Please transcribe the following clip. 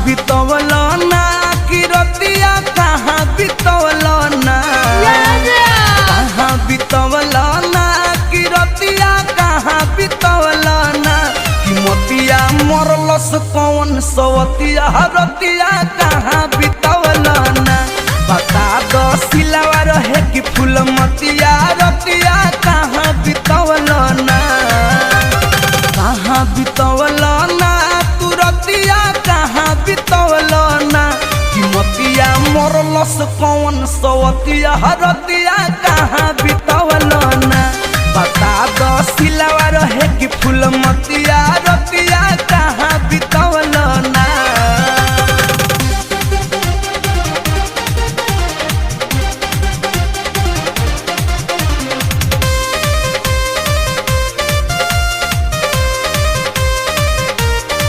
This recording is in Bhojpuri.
बितवल ना कि रतिया कहाँ बितवल ना कहाँ बितवल ना कि रतिया कहाँ बितवल ना कि मोतिया मरलस कौन सवतिया रतिया कहाँ बितवल ना बता दो सिलावा रहे कि फूल मतिया रतिया कहाँ बितवल ना कहाँ बितवल ना तू रतिया कहाँ बितवल ना कि मोतिया मरलस कौन सवतिया रतिया कहाँ बितवल ना बता दो सिलावा रहे कि फूल मतिया